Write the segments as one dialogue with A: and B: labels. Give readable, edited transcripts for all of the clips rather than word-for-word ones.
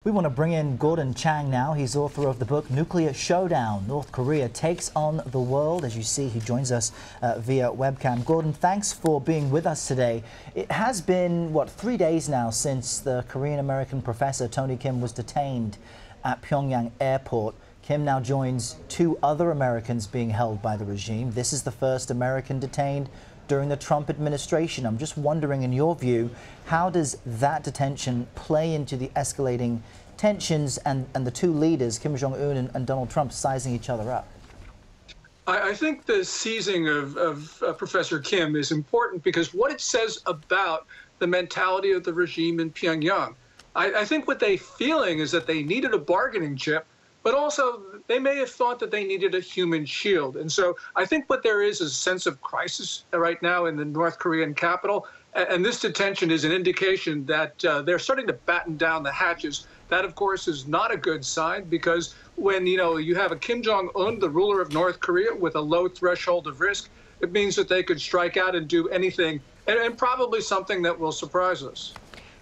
A: We want to bring in Gordon Chang now. He's author of the book Nuclear Showdown, North Korea Takes on the World. As you see, he joins us via webcam. Gordon, thanks for being with us today. It has been, 3 days now since the Korean-American professor Tony Kim was detained at Pyongyang airport. Kim now joins 2 other Americans being held by the regime. This is the first American detained during the Trump administration. I'm just wondering, in your view, how does that detention play into the escalating tensions and the 2 leaders, Kim Jong-un and Donald Trump, sizing each other up?
B: I think the seizing of Professor Kim is important because what it says about the mentality of the regime in Pyongyang. I think what they're feeling is that they needed a bargaining chip, but also they may have thought that they needed a human shield. And so I think what there is a sense of crisis right now in the North Korean capital. And this detention is an indication that they're starting to batten down the hatches. That, of course, is not a good sign because when, you have a Kim Jong-un, the ruler of North Korea, with a low threshold of risk, it means that they could strike out and do anything, and probably something that will surprise us.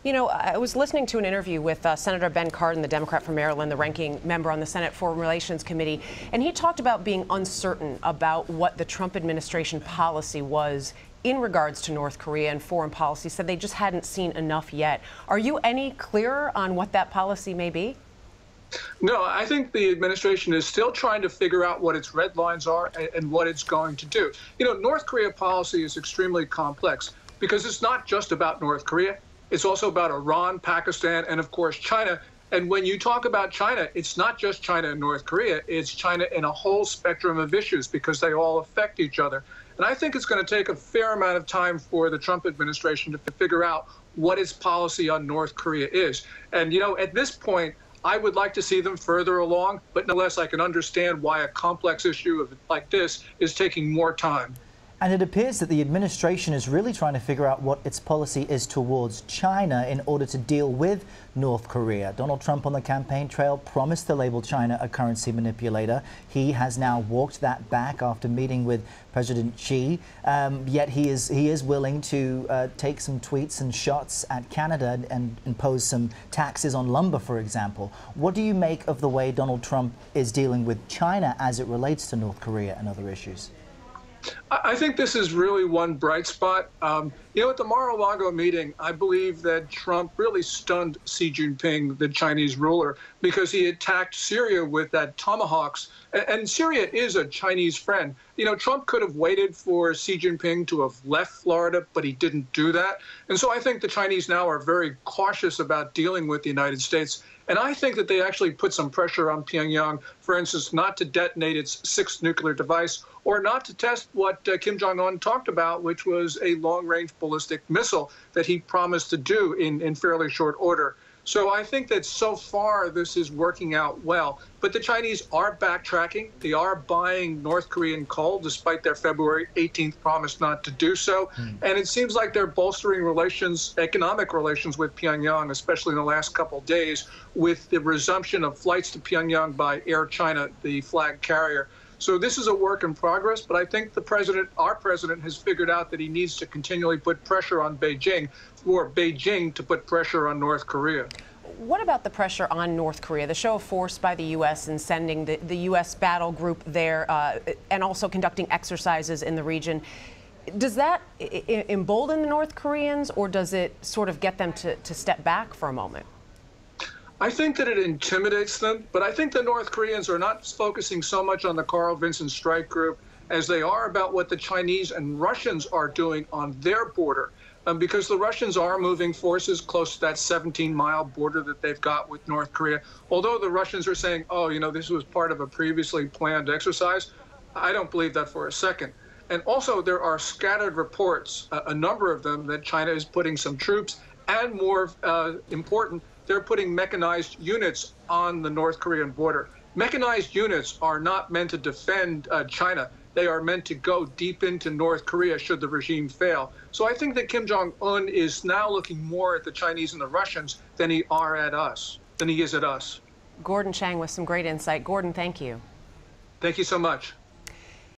C: I was listening to an interview with Senator Ben Cardin, the Democrat from Maryland, the ranking member on the Senate Foreign Relations Committee, and he talked about being uncertain about what the Trump administration policy was in regards to North Korea and foreign policy, said they just hadn't seen enough yet. Are you any clearer on what that policy may be?
B: No, I think the administration is still trying to figure out what its red lines are and what it's going to do. North Korea policy is extremely complex because it's not just about North Korea. It's also about Iran, Pakistan, and of course, China. And when you talk about China, it's not just China and North Korea. It's China in a whole spectrum of issues because they all affect each other. And I think it's going to take a fair amount of time for the Trump administration to figure out what its policy on North Korea is. And, at this point, I would like to see them further along, but nonetheless, I can understand why a complex issue like this is taking more time.
A: And it appears that the administration is really trying to figure out what its policy is towards China in order to deal with North Korea. Donald Trump on the campaign trail promised to label China a currency manipulator. He has now walked that back after meeting with President Xi. Yet he is willing to take some tweets and shots at Canada and impose some taxes on lumber, for example. What do you make of the way Donald Trump is dealing with China as it relates to North Korea and other issues?
B: I think this is really one bright spot. At the Mar-a-Lago meeting, I believe that Trump really stunned Xi Jinping, the Chinese ruler, because he attacked Syria with that tomahawks. And Syria is a Chinese friend. Trump could have waited for Xi Jinping to have left Florida, but he didn't do that. And so I think the Chinese now are very cautious about dealing with the United States. And I think that they actually put some pressure on Pyongyang, for instance, not to detonate its 6th nuclear device or not to test what Kim Jong-un talked about, which was a long-range ballistic missile that he promised to do in fairly short order. So I think that so far this is working out well. But the Chinese are backtracking. They are buying North Korean coal, despite their February 18th promise not to do so. And it seems like they're bolstering economic relations with Pyongyang, especially in the last couple of days, with the resumption of flights to Pyongyang by Air China, the flag carrier. So this is a work in progress, but I think our president has figured out that he needs to continually put pressure on Beijing for Beijing to put pressure on North Korea.
C: What about the pressure on North Korea, the show of force by the U.S. in sending the U.S. battle group there and also conducting exercises in the region? Does that embolden the North Koreans, or does it sort of get them to step back for a moment?
B: I think that it intimidates them, but I think the North Koreans are not focusing so much on the Carl Vinson strike group as they are about what the Chinese and Russians are doing on their border. Because the Russians are moving forces close to that 17-mile border that they've got with North Korea. Although the Russians are saying, this was part of a previously planned exercise, I don't believe that for a second. And also there are scattered reports, a number of them, that China is putting some troops, and more important, they're putting mechanized units on the North Korean border. Mechanized units are not meant to defend China. They are meant to go deep into North Korea should the regime fail. So I think that Kim Jong-un is now looking more at the Chinese and the Russians than he is at us.
C: Gordon Chang with some great insight. Gordon, thank you.
B: Thank you so much.